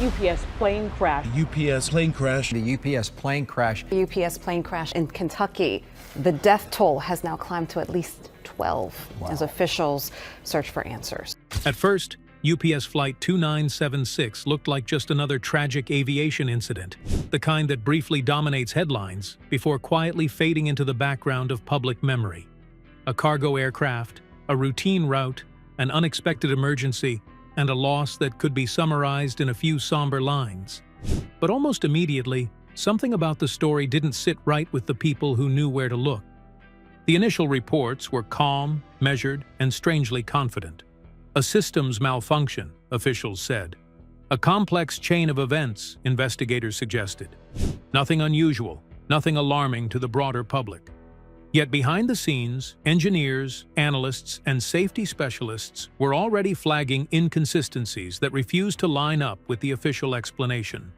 UPS plane crash. UPS plane crash. The UPS plane crash. The UPS plane crash in Kentucky. The death toll has now climbed to at least 12 as officials search for answers. At first, UPS Flight 2976 looked like just another tragic aviation incident, the kind that briefly dominates headlines before quietly fading into the background of public memory. A cargo aircraft, a routine route, an unexpected emergency, and a loss that could be summarized in a few somber lines. But almost immediately, something about the story didn't sit right with the people who knew where to look. The initial reports were calm, measured, and strangely confident. A systems malfunction, officials said. A complex chain of events, investigators suggested. Nothing unusual, nothing alarming to the broader public. Yet behind the scenes, engineers, analysts, and safety specialists were already flagging inconsistencies that refused to line up with the official explanation.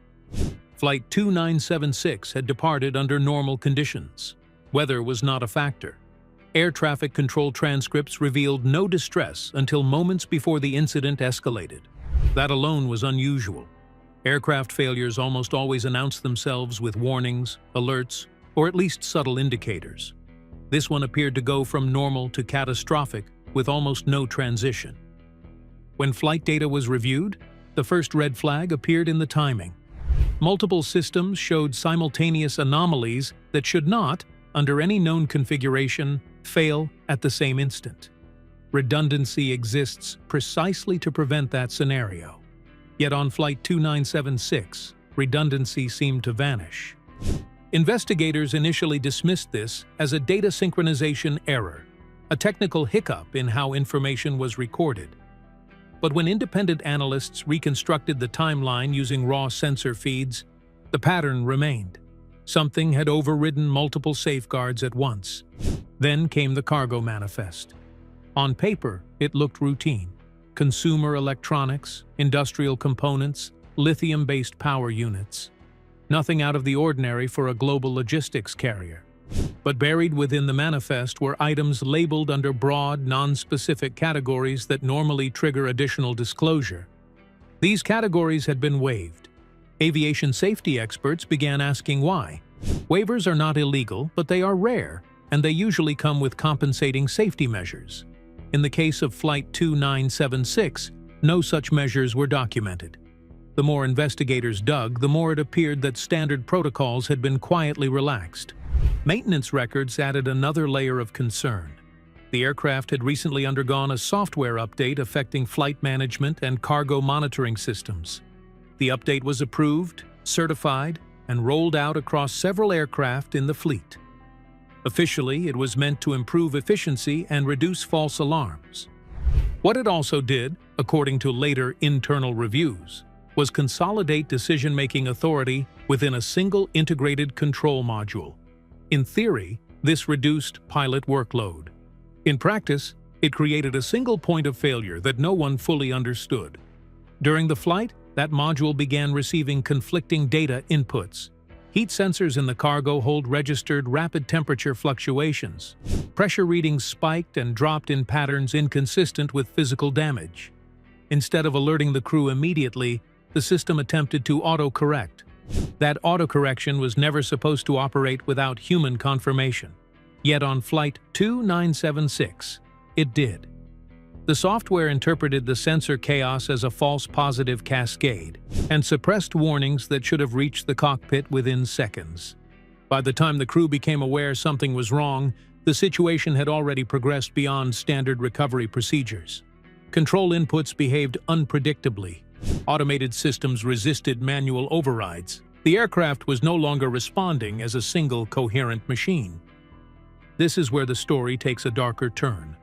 Flight 2976 had departed under normal conditions. Weather was not a factor. Air traffic control transcripts revealed no distress until moments before the incident escalated. That alone was unusual. Aircraft failures almost always announce themselves with warnings, alerts, or at least subtle indicators. This one appeared to go from normal to catastrophic with almost no transition. When flight data was reviewed, the first red flag appeared in the timing. Multiple systems showed simultaneous anomalies that should not, under any known configuration, fail at the same instant. Redundancy exists precisely to prevent that scenario. Yet on Flight 2976, redundancy seemed to vanish. Investigators initially dismissed this as a data synchronization error, a technical hiccup in how information was recorded. But when independent analysts reconstructed the timeline using raw sensor feeds, the pattern remained. Something had overridden multiple safeguards at once. Then came the cargo manifest. On paper, it looked routine. Consumer electronics, industrial components, lithium-based power units. Nothing out of the ordinary for a global logistics carrier. But buried within the manifest were items labeled under broad, non-specific categories that normally trigger additional disclosure. These categories had been waived. Aviation safety experts began asking why. Waivers are not illegal, but they are rare, and they usually come with compensating safety measures. In the case of Flight 2976, no such measures were documented. The more investigators dug, the more it appeared that standard protocols had been quietly relaxed. Maintenance records added another layer of concern. The aircraft had recently undergone a software update affecting flight management and cargo monitoring systems. The update was approved, certified, and rolled out across several aircraft in the fleet. Officially, it was meant to improve efficiency and reduce false alarms. What it also did, according to later internal reviews, was consolidate decision-making authority within a single integrated control module. In theory, this reduced pilot workload. In practice, it created a single point of failure that no one fully understood. During the flight, that module began receiving conflicting data inputs. Heat sensors in the cargo hold registered rapid temperature fluctuations. Pressure readings spiked and dropped in patterns inconsistent with physical damage. Instead of alerting the crew immediately, the system attempted to auto-correct. That auto-correction was never supposed to operate without human confirmation. Yet on Flight 2976, it did. The software interpreted the sensor chaos as a false positive cascade and suppressed warnings that should have reached the cockpit within seconds. By the time the crew became aware something was wrong, the situation had already progressed beyond standard recovery procedures. Control inputs behaved unpredictably. Automated systems resisted manual overrides. The aircraft was no longer responding as a single coherent machine. This is where the story takes a darker turn.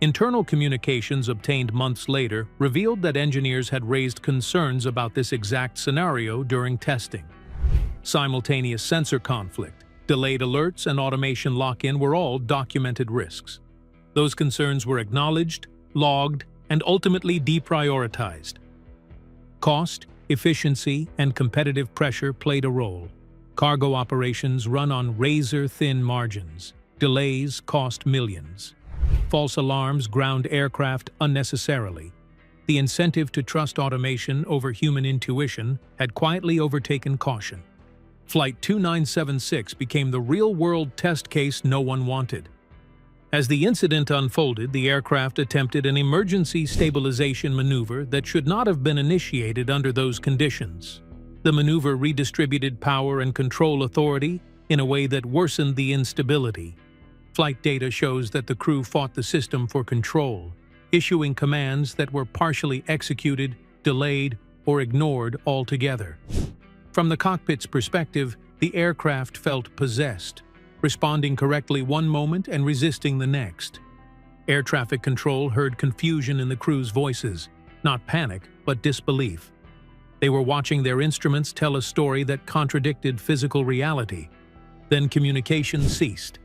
Internal communications obtained months later revealed that engineers had raised concerns about this exact scenario during testing. Simultaneous sensor conflict, delayed alerts, and automation lock-in were all documented risks. Those concerns were acknowledged, logged, and ultimately deprioritized. Cost, efficiency, and competitive pressure played a role. Cargo operations run on razor-thin margins. Delays cost millions. False alarms ground aircraft unnecessarily. The incentive to trust automation over human intuition had quietly overtaken caution. Flight 2976 became the real-world test case no one wanted. As the incident unfolded, the aircraft attempted an emergency stabilization maneuver that should not have been initiated under those conditions. The maneuver redistributed power and control authority in a way that worsened the instability. Flight data shows that the crew fought the system for control, issuing commands that were partially executed, delayed, or ignored altogether. From the cockpit's perspective, the aircraft felt possessed, responding correctly one moment and resisting the next. Air traffic control heard confusion in the crew's voices, not panic, but disbelief. They were watching their instruments tell a story that contradicted physical reality. Then communication ceased.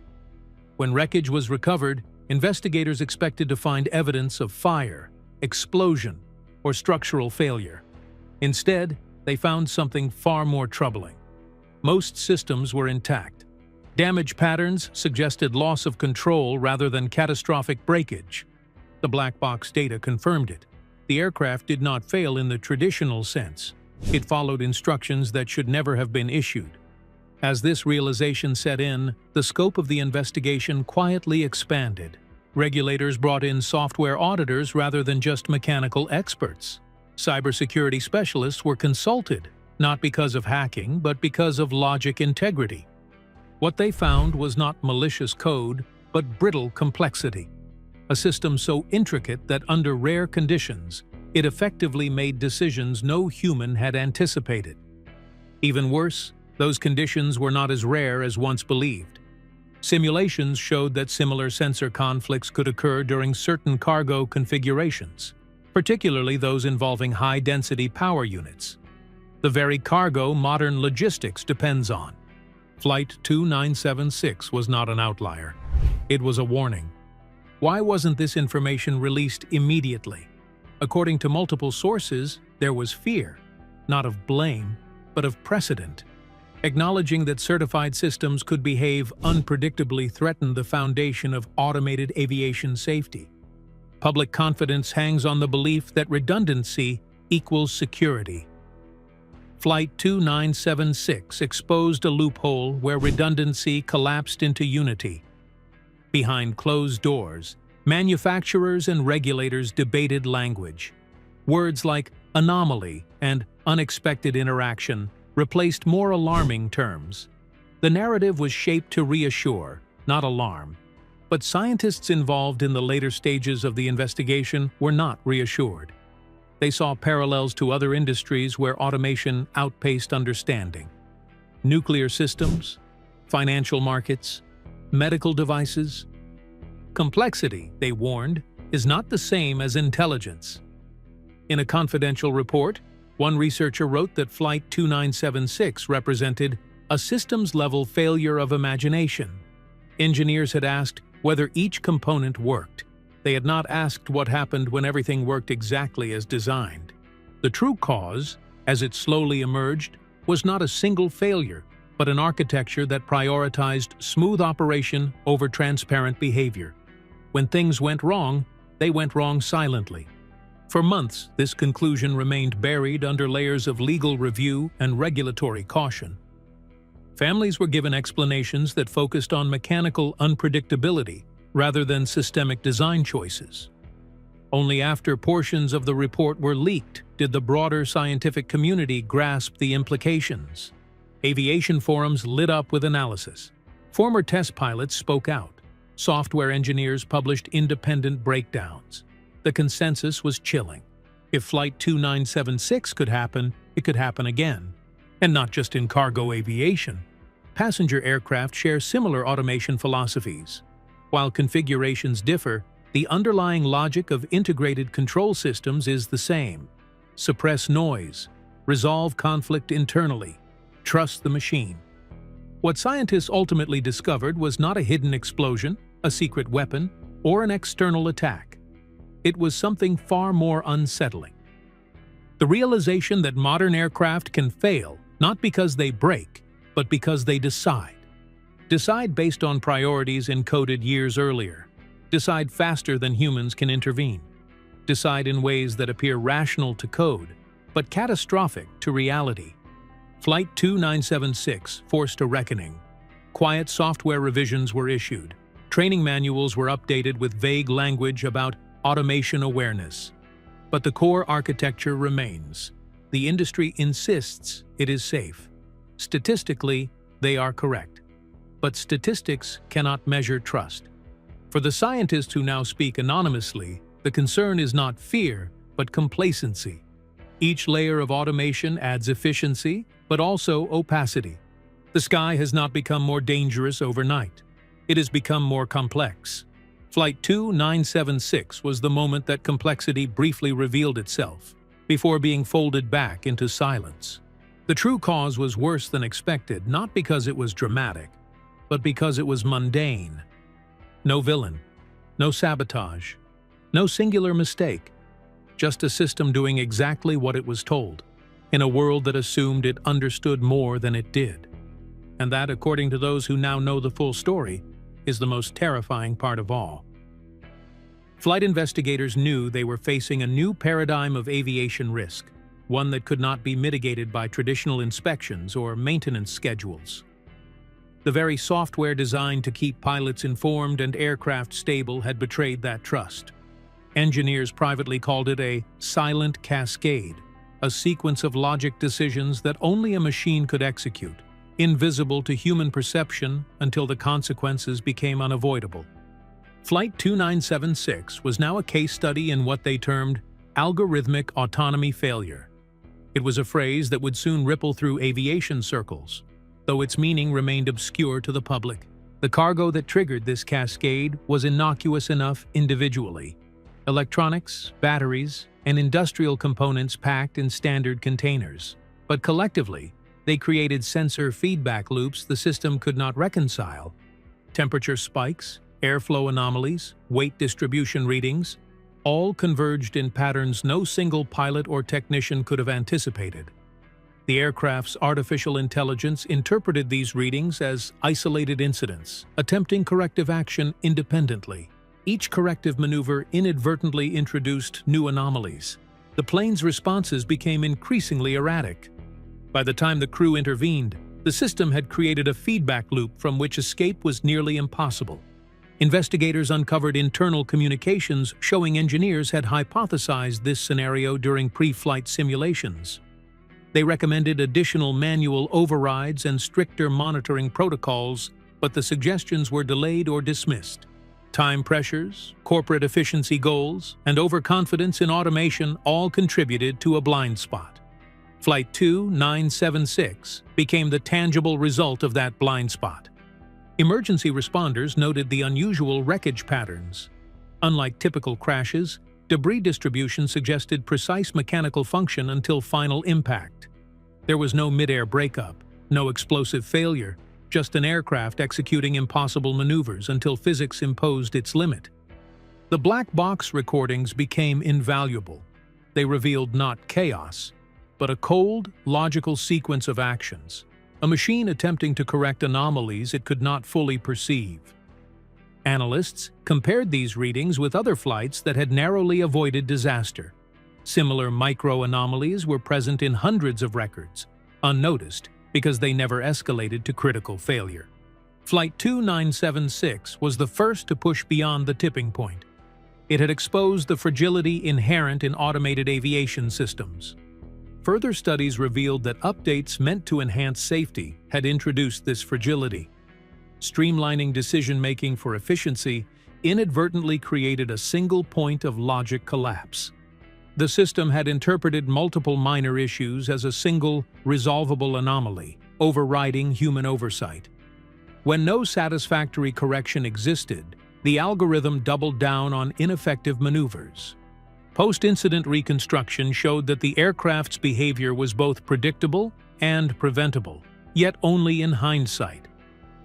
When wreckage was recovered, investigators expected to find evidence of fire, explosion, or structural failure. Instead, they found something far more troubling. Most systems were intact. Damage patterns suggested loss of control rather than catastrophic breakage. The black box data confirmed it. The aircraft did not fail in the traditional sense. It followed instructions that should never have been issued. As this realization set in, the scope of the investigation quietly expanded. Regulators brought in software auditors rather than just mechanical experts. Cybersecurity specialists were consulted, not because of hacking, but because of logic integrity. What they found was not malicious code, but brittle complexity. A system so intricate that under rare conditions, it effectively made decisions no human had anticipated. Even worse, those conditions were not as rare as once believed. Simulations showed that similar sensor conflicts could occur during certain cargo configurations, particularly those involving high-density power units. The very cargo modern logistics depends on. Flight 2976 was not an outlier. It was a warning. Why wasn't this information released immediately? According to multiple sources, there was fear, not of blame, but of precedent. Acknowledging that certified systems could behave unpredictably threatened the foundation of automated aviation safety. Public confidence hangs on the belief that redundancy equals security. Flight 2976 exposed a loophole where redundancy collapsed into unity. Behind closed doors, manufacturers and regulators debated language. Words like anomaly and unexpected interaction replaced more alarming terms. The narrative was shaped to reassure, not alarm. But scientists involved in the later stages of the investigation were not reassured. They saw parallels to other industries where automation outpaced understanding. Nuclear systems, financial markets, medical devices. Complexity, they warned, is not the same as intelligence. In a confidential report, one researcher wrote that Flight 2976 represented a systems-level failure of imagination. Engineers had asked whether each component worked. They had not asked what happened when everything worked exactly as designed. The true cause, as it slowly emerged, was not a single failure, but an architecture that prioritized smooth operation over transparent behavior. When things went wrong, they went wrong silently. For months, this conclusion remained buried under layers of legal review and regulatory caution. Families were given explanations that focused on mechanical unpredictability rather than systemic design choices. Only after portions of the report were leaked did the broader scientific community grasp the implications. Aviation forums lit up with analysis. Former test pilots spoke out. Software engineers published independent breakdowns. The consensus was chilling. If Flight 2976 could happen, it could happen again. And not just in cargo aviation. Passenger aircraft share similar automation philosophies. While configurations differ, the underlying logic of integrated control systems is the same. Suppress noise, resolve conflict internally, trust the machine. What scientists ultimately discovered was not a hidden explosion, a secret weapon, or an external attack. It was something far more unsettling. The realization that modern aircraft can fail not because they break, but because they decide. Decide based on priorities encoded years earlier. Decide faster than humans can intervene. decide in ways that appear rational to code, but catastrophic to reality. Flight 2976 forced a reckoning. Quiet software revisions were issued. Training manuals were updated with vague language about automation awareness. But the core architecture remains. The industry insists it is safe. Statistically, they are correct. But statistics cannot measure trust. For the scientists who now speak anonymously, the concern is not fear, but complacency. Each layer of automation adds efficiency, but also opacity. The sky has not become more dangerous overnight. It has become more complex. Flight 2976 was the moment that complexity briefly revealed itself, before being folded back into silence. The true cause was worse than expected, not because it was dramatic, but because it was mundane. No villain, no sabotage, no singular mistake, just a system doing exactly what it was told, in a world that assumed it understood more than it did. And that, according to those who now know the full story, is the most terrifying part of all. Flight investigators knew they were facing a new paradigm of aviation risk, one that could not be mitigated by traditional inspections or maintenance schedules. The very software designed to keep pilots informed and aircraft stable had betrayed that trust. Engineers privately called it a silent cascade, a sequence of logic decisions that only a machine could execute, invisible to human perception until the consequences became unavoidable. Flight 2976 was now a case study in what they termed algorithmic autonomy failure. It was a phrase that would soon ripple through aviation circles, though its meaning remained obscure to the public. The cargo that triggered this cascade was innocuous enough individually: electronics, batteries, and industrial components packed in standard containers. But collectively, they created sensor feedback loops the system could not reconcile. Temperature spikes, airflow anomalies, weight distribution readings, all converged in patterns no single pilot or technician could have anticipated. The aircraft's artificial intelligence interpreted these readings as isolated incidents, attempting corrective action independently. Each corrective maneuver inadvertently introduced new anomalies. The plane's responses became increasingly erratic. By the time the crew intervened, the system had created a feedback loop from which escape was nearly impossible. Investigators uncovered internal communications showing engineers had hypothesized this scenario during pre-flight simulations. They recommended additional manual overrides and stricter monitoring protocols, but the suggestions were delayed or dismissed. Time pressures, corporate efficiency goals, and overconfidence in automation all contributed to a blind spot. Flight 2976 became the tangible result of that blind spot. Emergency responders noted the unusual wreckage patterns. Unlike typical crashes, debris distribution suggested precise mechanical function until final impact. There was no mid-air breakup, no explosive failure, just an aircraft executing impossible maneuvers until physics imposed its limit. The black box recordings became invaluable. They revealed not chaos, but a cold, logical sequence of actions, a machine attempting to correct anomalies it could not fully perceive. Analysts compared these readings with other flights that had narrowly avoided disaster. Similar micro-anomalies were present in hundreds of records, unnoticed because they never escalated to critical failure. Flight 2976 was the first to push beyond the tipping point. It had exposed the fragility inherent in automated aviation systems. Further studies revealed that updates meant to enhance safety had introduced this fragility. Streamlining decision-making for efficiency inadvertently created a single point of logic collapse. The system had interpreted multiple minor issues as a single, resolvable anomaly, overriding human oversight. When no satisfactory correction existed, the algorithm doubled down on ineffective maneuvers. Post-incident reconstruction showed that the aircraft's behavior was both predictable and preventable, yet only in hindsight.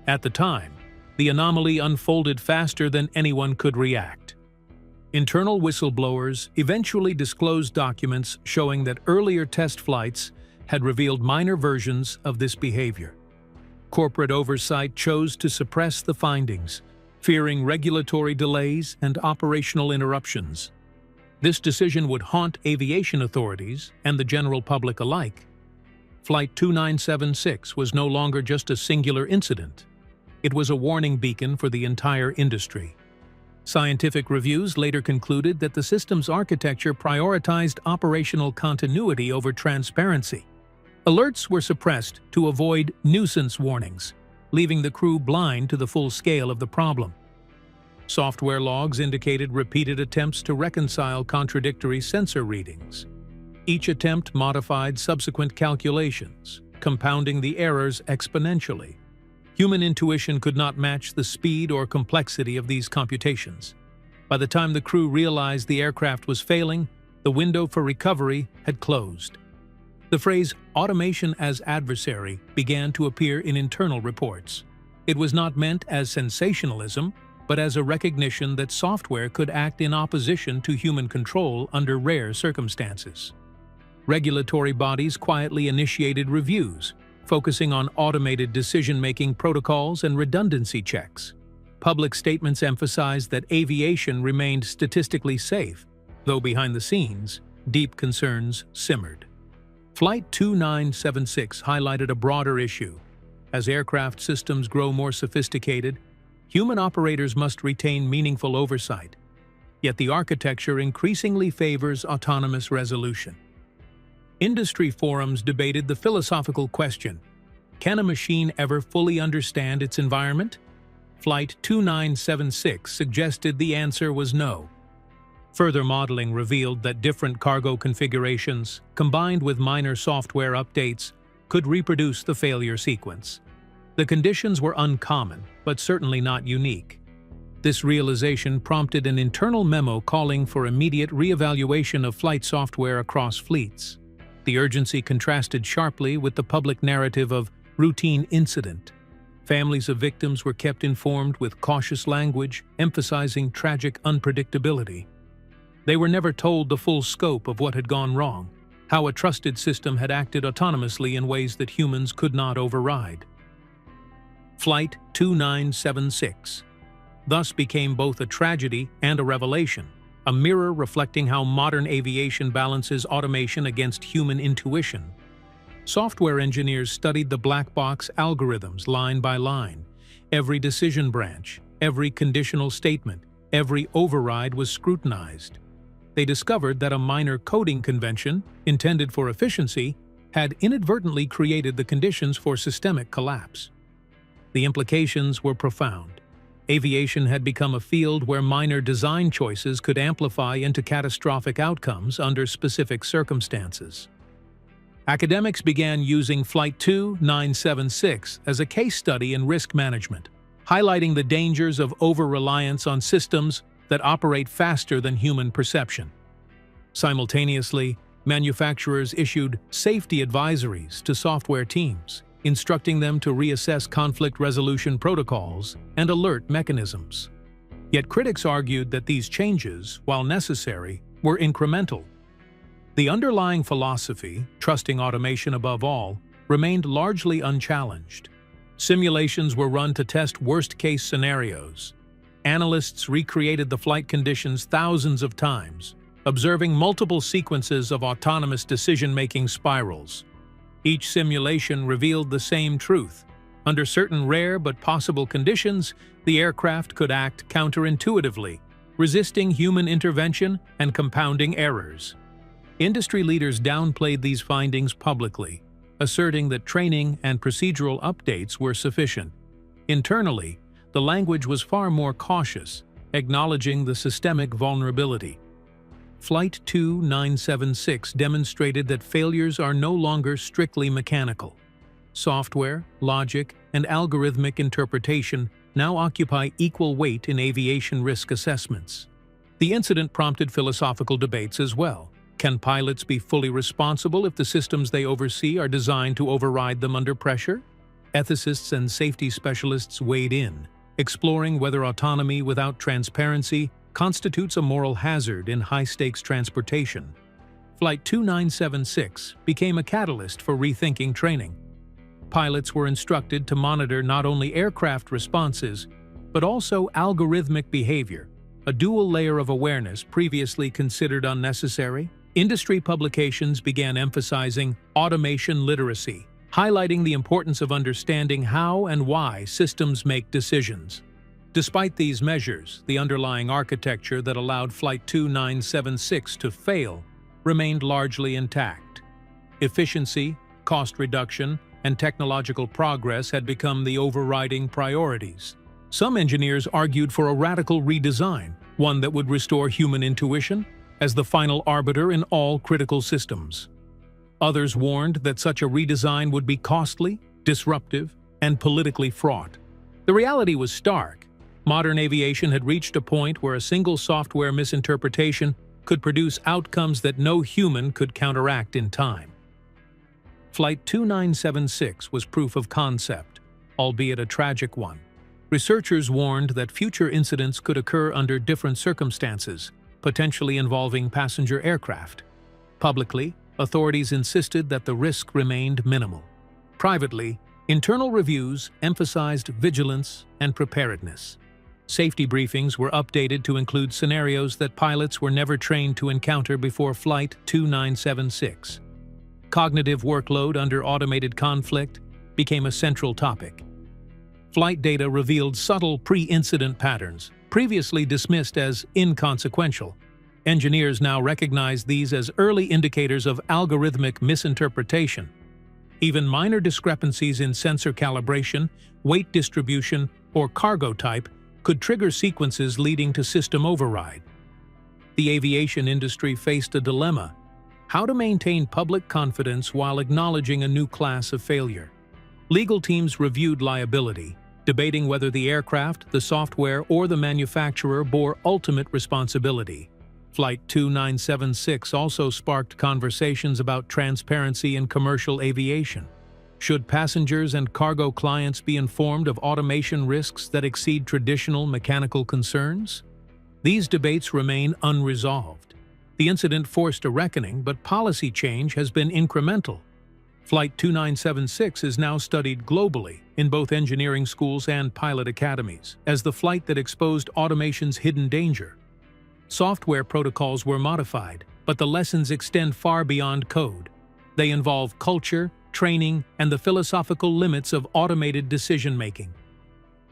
At the time, the anomaly unfolded faster than anyone could react. Internal whistleblowers eventually disclosed documents showing that earlier test flights had revealed minor versions of this behavior. Corporate oversight chose to suppress the findings, fearing regulatory delays and operational interruptions. This decision would haunt aviation authorities and the general public alike. Flight 2976 was no longer just a singular incident. It was a warning beacon for the entire industry. Scientific reviews later concluded that the system's architecture prioritized operational continuity over transparency. Alerts were suppressed to avoid nuisance warnings, leaving the crew blind to the full scale of the problem. Software logs indicated repeated attempts to reconcile contradictory sensor readings. Each attempt modified subsequent calculations, compounding the errors exponentially. Human intuition could not match the speed or complexity of these computations. By the time the crew realized the aircraft was failing, the window for recovery had closed. The phrase "automation as adversary" began to appear in internal reports. It was not meant as sensationalism, but as a recognition that software could act in opposition to human control under rare circumstances. Regulatory bodies quietly initiated reviews, focusing on automated decision-making protocols and redundancy checks. Public statements emphasized that aviation remained statistically safe, though behind the scenes, deep concerns simmered. Flight 2976 highlighted a broader issue. As aircraft systems grow more sophisticated, human operators must retain meaningful oversight. Yet the architecture increasingly favors autonomous resolution. Industry forums debated the philosophical question: can a machine ever fully understand its environment? Flight 2976 suggested the answer was no. Further modeling revealed that different cargo configurations, combined with minor software updates, could reproduce the failure sequence. The conditions were uncommon, but certainly not unique. This realization prompted an internal memo calling for immediate reevaluation of flight software across fleets. The urgency contrasted sharply with the public narrative of routine incident. Families of victims were kept informed with cautious language, emphasizing tragic unpredictability. They were never told the full scope of what had gone wrong, how a trusted system had acted autonomously in ways that humans could not override. Flight 2976 thus became both a tragedy and a revelation, a mirror reflecting how modern aviation balances automation against human intuition. Software engineers studied the black box algorithms line by line. Every decision branch, every conditional statement, every override was scrutinized. They discovered that a minor coding convention, intended for efficiency, had inadvertently created the conditions for systemic collapse. The implications were profound. Aviation had become a field where minor design choices could amplify into catastrophic outcomes under specific circumstances. Academics began using Flight 2976 as a case study in risk management, highlighting the dangers of over-reliance on systems that operate faster than human perception. Simultaneously, manufacturers issued safety advisories to software teams, instructing them to reassess conflict resolution protocols and alert mechanisms. Yet critics argued that these changes, while necessary, were incremental. The underlying philosophy, trusting automation above all, remained largely unchallenged. Simulations were run to test worst-case scenarios. Analysts recreated the flight conditions thousands of times, observing multiple sequences of autonomous decision-making spirals. Each simulation revealed the same truth. Under certain rare but possible conditions, the aircraft could act counterintuitively, resisting human intervention and compounding errors. Industry leaders downplayed these findings publicly, asserting that training and procedural updates were sufficient. Internally, the language was far more cautious, acknowledging the systemic vulnerability. Flight 2976 demonstrated that failures are no longer strictly mechanical. Software, logic, and algorithmic interpretation now occupy equal weight in aviation risk assessments. The incident prompted philosophical debates as well. Can pilots be fully responsible if the systems they oversee are designed to override them under pressure? Ethicists and safety specialists weighed in, exploring whether autonomy without transparency constitutes a moral hazard in high-stakes transportation. Flight 2976 became a catalyst for rethinking training. Pilots were instructed to monitor not only aircraft responses, but also algorithmic behavior, a dual layer of awareness previously considered unnecessary. Industry publications began emphasizing automation literacy, highlighting the importance of understanding how and why systems make decisions. Despite these measures, the underlying architecture that allowed Flight 2976 to fail remained largely intact. Efficiency, cost reduction, and technological progress had become the overriding priorities. Some engineers argued for a radical redesign, one that would restore human intuition as the final arbiter in all critical systems. Others warned that such a redesign would be costly, disruptive, and politically fraught. The reality was stark. Modern aviation had reached a point where a single software misinterpretation could produce outcomes that no human could counteract in time. Flight 2976 was proof of concept, albeit a tragic one. Researchers warned that future incidents could occur under different circumstances, potentially involving passenger aircraft. Publicly, authorities insisted that the risk remained minimal. Privately, internal reviews emphasized vigilance and preparedness. Safety briefings were updated to include scenarios that pilots were never trained to encounter before Flight 2976. Cognitive workload under automated conflict became a central topic. Flight data revealed subtle pre-incident patterns, previously dismissed as inconsequential. Engineers now recognize these as early indicators of algorithmic misinterpretation. Even minor discrepancies in sensor calibration, weight distribution, or cargo type could trigger sequences leading to system override. The aviation industry faced a dilemma: how to maintain public confidence while acknowledging a new class of failure. Legal teams reviewed liability, debating whether the aircraft, the software, or the manufacturer bore ultimate responsibility. Flight 2976 also sparked conversations about transparency in commercial aviation. Should passengers and cargo clients be informed of automation risks that exceed traditional mechanical concerns? These debates remain unresolved. The incident forced a reckoning, but policy change has been incremental. Flight 2976 is now studied globally in both engineering schools and pilot academies as the flight that exposed automation's hidden danger. Software protocols were modified, but the lessons extend far beyond code. They involve culture, training, and the philosophical limits of automated decision-making.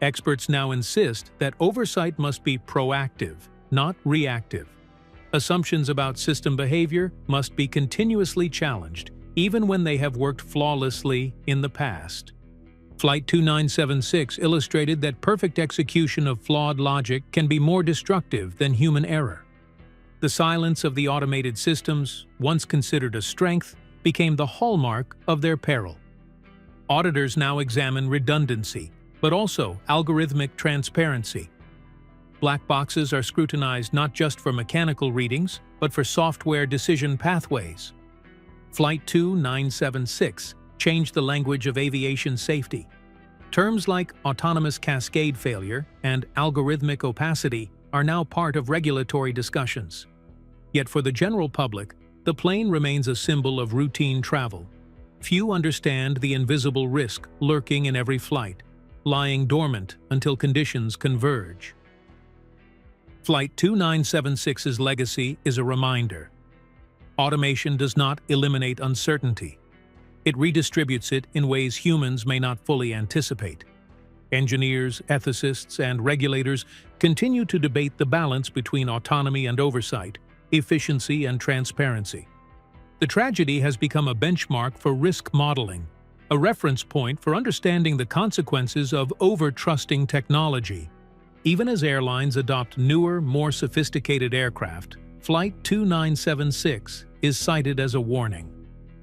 Experts now insist that oversight must be proactive, not reactive. Assumptions about system behavior must be continuously challenged, even when they have worked flawlessly in the past. Flight 2976 illustrated that perfect execution of flawed logic can be more destructive than human error. The silence of the automated systems, once considered a strength, became the hallmark of their peril. Auditors now examine redundancy, but also algorithmic transparency. Black boxes are scrutinized not just for mechanical readings, but for software decision pathways. Flight 2976 changed the language of aviation safety. Terms like autonomous cascade failure and algorithmic opacity are now part of regulatory discussions. Yet for the general public, the plane remains a symbol of routine travel. Few understand the invisible risk lurking in every flight, lying dormant until conditions converge. Flight 2976's legacy is a reminder. Automation does not eliminate uncertainty. It redistributes it in ways humans may not fully anticipate. Engineers, ethicists, and regulators continue to debate the balance between autonomy and oversight, efficiency and transparency. The tragedy has become a benchmark for risk modeling, a reference point for understanding the consequences of over-trusting technology. Even as airlines adopt newer, more sophisticated aircraft, Flight 2976 is cited as a warning.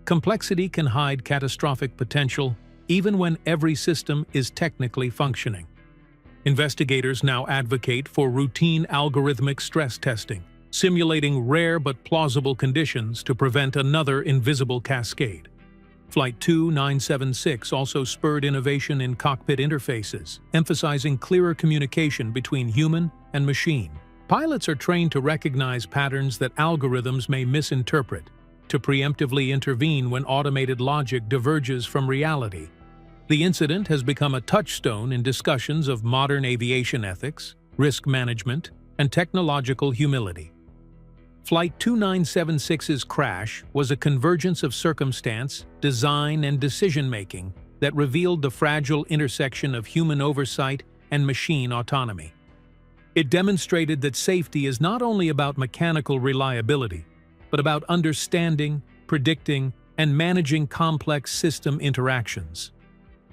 Complexity can hide catastrophic potential, even when every system is technically functioning. Investigators now advocate for routine algorithmic stress testing, simulating rare but plausible conditions to prevent another invisible cascade. Flight 2976 also spurred innovation in cockpit interfaces, emphasizing clearer communication between human and machine. Pilots are trained to recognize patterns that algorithms may misinterpret, to preemptively intervene when automated logic diverges from reality. The incident has become a touchstone in discussions of modern aviation ethics, risk management, and technological humility. Flight 2976's crash was a convergence of circumstance, design, and decision-making that revealed the fragile intersection of human oversight and machine autonomy. It demonstrated that safety is not only about mechanical reliability, but about understanding, predicting, and managing complex system interactions.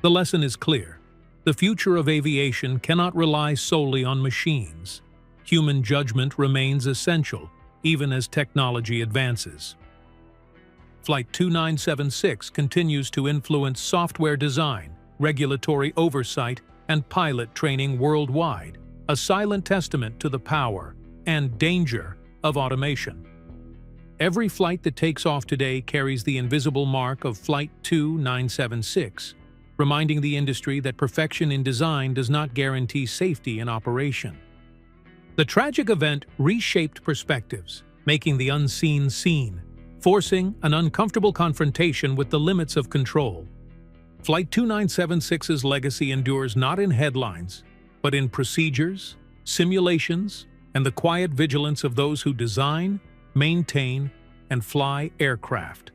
The lesson is clear. The future of aviation cannot rely solely on machines. Human judgment remains essential, even as technology advances. Flight 2976 continues to influence software design, regulatory oversight, and pilot training worldwide, a silent testament to the power and danger of automation. Every flight that takes off today carries the invisible mark of Flight 2976, reminding the industry that perfection in design does not guarantee safety in operation. The tragic event reshaped perspectives, making the unseen seen, forcing an uncomfortable confrontation with the limits of control. Flight 2976's legacy endures not in headlines, but in procedures, simulations, and the quiet vigilance of those who design, maintain, and fly aircraft.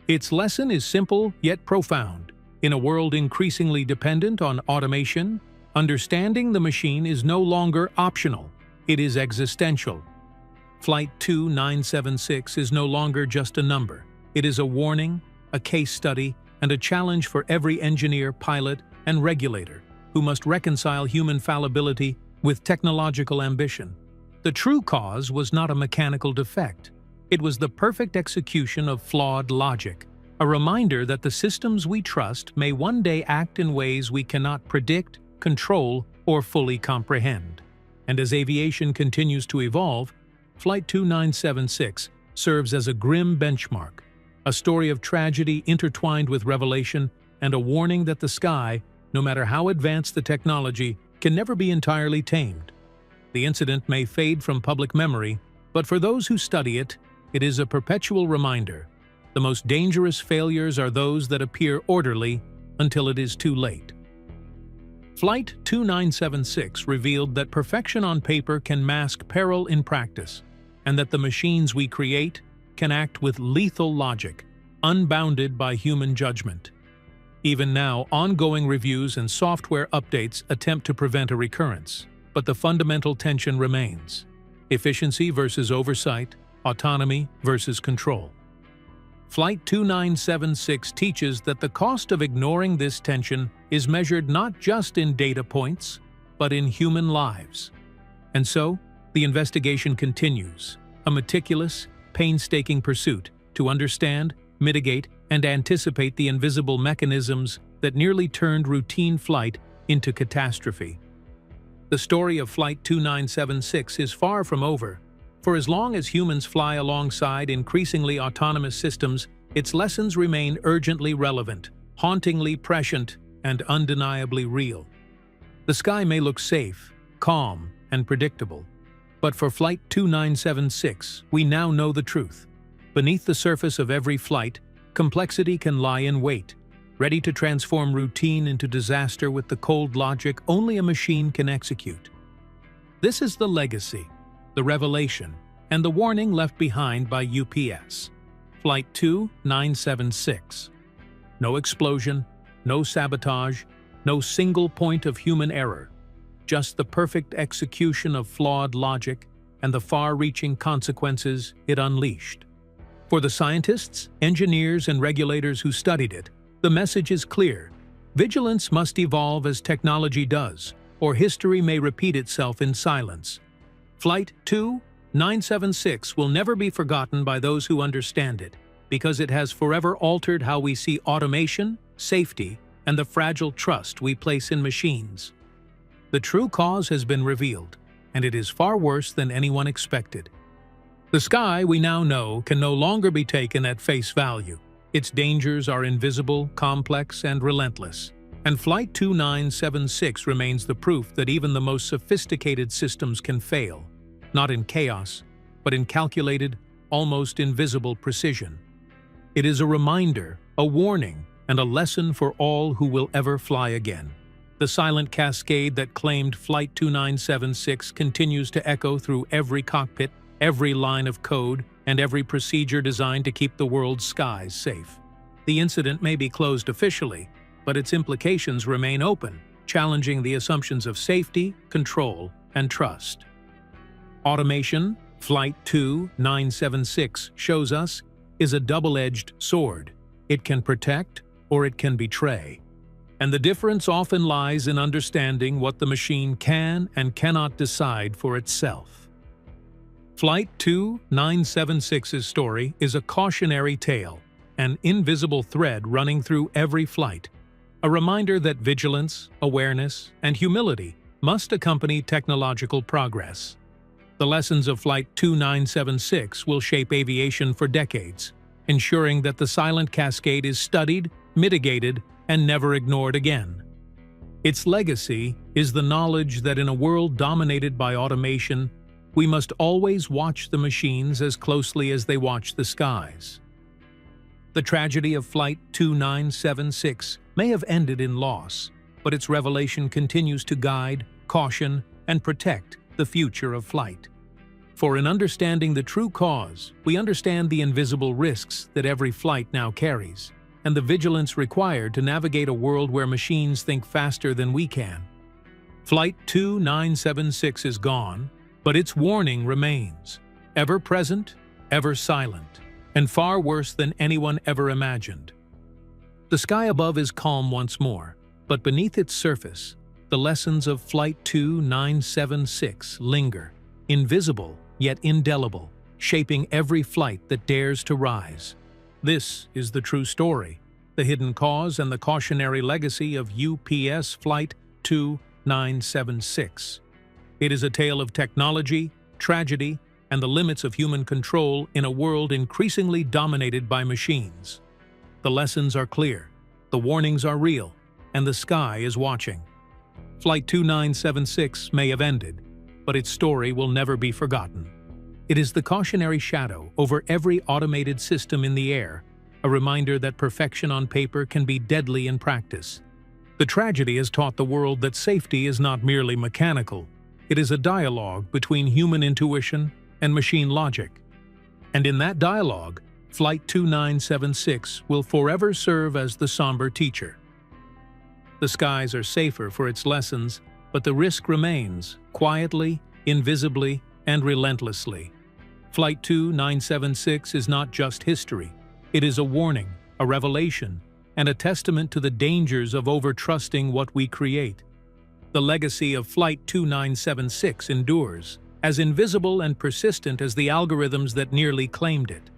Its lesson is simple yet profound. In a world increasingly dependent on automation, understanding the machine is no longer optional, it is existential. Flight 2976 is no longer just a number. It is a warning, a case study, and a challenge for every engineer, pilot, and regulator who must reconcile human fallibility with technological ambition. The true cause was not a mechanical defect. It was the perfect execution of flawed logic, a reminder that the systems we trust may one day act in ways we cannot predict, control, or fully comprehend. And as aviation continues to evolve, Flight 2976 serves as a grim benchmark, a story of tragedy intertwined with revelation, and a warning that the sky, no matter how advanced the technology, can never be entirely tamed. The incident may fade from public memory, but for those who study it, it is a perpetual reminder. The most dangerous failures are those that appear orderly until it is too late. Flight 2976 revealed that perfection on paper can mask peril in practice, and that the machines we create can act with lethal logic, unbounded by human judgment. Even now, ongoing reviews and software updates attempt to prevent a recurrence, but the fundamental tension remains: efficiency versus oversight, autonomy versus control. Flight 2976 teaches that the cost of ignoring this tension is measured not just in data points, but in human lives. And so, the investigation continues, a meticulous, painstaking pursuit to understand, mitigate, and anticipate the invisible mechanisms that nearly turned routine flight into catastrophe. The story of Flight 2976 is far from over. For as long as humans fly alongside increasingly autonomous systems, its lessons remain urgently relevant, hauntingly prescient, and undeniably real. The sky may look safe, calm, and predictable, but for Flight 2976, we now know the truth. Beneath the surface of every flight, complexity can lie in wait, ready to transform routine into disaster with the cold logic only a machine can execute. This is the legacy, the revelation, and the warning left behind by UPS. Flight 2976. No explosion, no sabotage, no single point of human error, just the perfect execution of flawed logic and the far-reaching consequences it unleashed. For the scientists, engineers, and regulators who studied it, the message is clear: vigilance must evolve as technology does, or history may repeat itself in silence. Flight 2976 will never be forgotten by those who understand it, because it has forever altered how we see automation, safety, and the fragile trust we place in machines. The true cause has been revealed, and it is far worse than anyone expected. The sky, we now know, can no longer be taken at face value. Its dangers are invisible, complex, and relentless. And Flight 2976 remains the proof that even the most sophisticated systems can fail, not in chaos, but in calculated, almost invisible precision. It is a reminder, a warning, and a lesson for all who will ever fly again. The silent cascade that claimed Flight 2976 continues to echo through every cockpit, every line of code, and every procedure designed to keep the world's skies safe. The incident may be closed officially, but its implications remain open, challenging the assumptions of safety, control, and trust. Automation, Flight 2976 shows us, is a double-edged sword. It can protect or it can betray. And the difference often lies in understanding what the machine can and cannot decide for itself. Flight 2976's story is a cautionary tale, an invisible thread running through every flight, a reminder that vigilance, awareness, and humility must accompany technological progress. The lessons of Flight 2976 will shape aviation for decades, ensuring that the silent cascade is studied, mitigated, and never ignored again. Its legacy is the knowledge that in a world dominated by automation, we must always watch the machines as closely as they watch the skies. The tragedy of Flight 2976 may have ended in loss, but its revelation continues to guide, caution, and protect the future of flight. For in understanding the true cause, we understand the invisible risks that every flight now carries, and the vigilance required to navigate a world where machines think faster than we can. Flight 2976 is gone, but its warning remains, ever present, ever silent, and far worse than anyone ever imagined. The sky above is calm once more, but beneath its surface, the lessons of Flight 2976 linger, invisible yet indelible, shaping every flight that dares to rise. This is the true story, the hidden cause and the cautionary legacy of UPS Flight 2976. It is a tale of technology, tragedy, and the limits of human control in a world increasingly dominated by machines. The lessons are clear, the warnings are real, and the sky is watching. Flight 2976 may have ended, but its story will never be forgotten. It is the cautionary shadow over every automated system in the air, a reminder that perfection on paper can be deadly in practice. The tragedy has taught the world that safety is not merely mechanical. It is a dialogue between human intuition and machine logic. And in that dialogue, Flight 2976 will forever serve as the somber teacher. The skies are safer for its lessons, but the risk remains, quietly, invisibly, and relentlessly. Flight 2976 is not just history. It is a warning, a revelation, and a testament to the dangers of over-trusting what we create. The legacy of Flight 2976 endures, as invisible and persistent as the algorithms that nearly claimed it.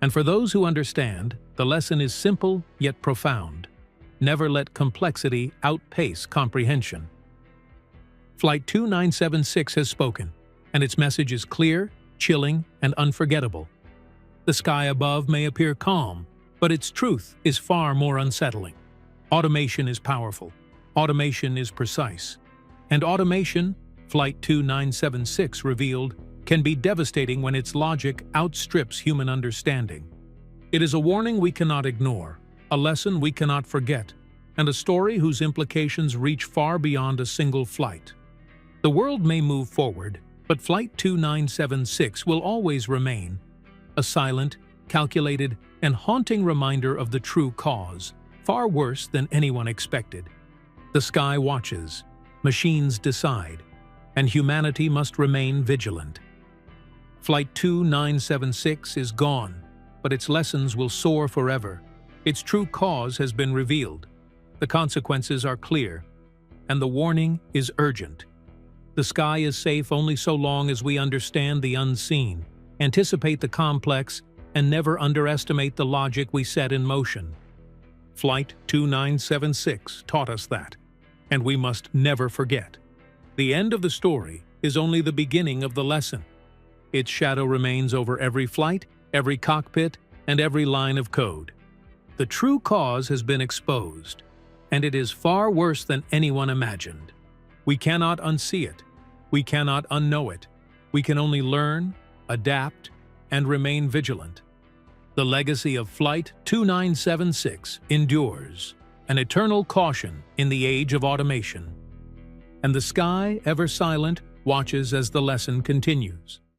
And for those who understand, the lesson is simple yet profound. Never let complexity outpace comprehension. Flight 2976 has spoken, and its message is clear, chilling, and unforgettable. The sky above may appear calm, but its truth is far more unsettling. Automation is powerful. Automation is precise. And automation, Flight 2976 revealed, can be devastating when its logic outstrips human understanding. It is a warning we cannot ignore, a lesson we cannot forget, and a story whose implications reach far beyond a single flight. The world may move forward, but Flight 2976 will always remain a silent, calculated, and haunting reminder of the true cause, far worse than anyone expected. The sky watches, machines decide, and humanity must remain vigilant. Flight 2976 is gone, but its lessons will soar forever. Its true cause has been revealed. The consequences are clear, and the warning is urgent. The sky is safe only so long as we understand the unseen, anticipate the complex, and never underestimate the logic we set in motion. Flight 2976 taught us that, and we must never forget. The end of the story is only the beginning of the lesson. Its shadow remains over every flight, every cockpit, and every line of code. The true cause has been exposed, and it is far worse than anyone imagined. We cannot unsee it. We cannot unknow it. We can only learn, adapt, and remain vigilant. The legacy of Flight 2976 endures, an eternal caution in the age of automation. And the sky, ever silent, watches as the lesson continues.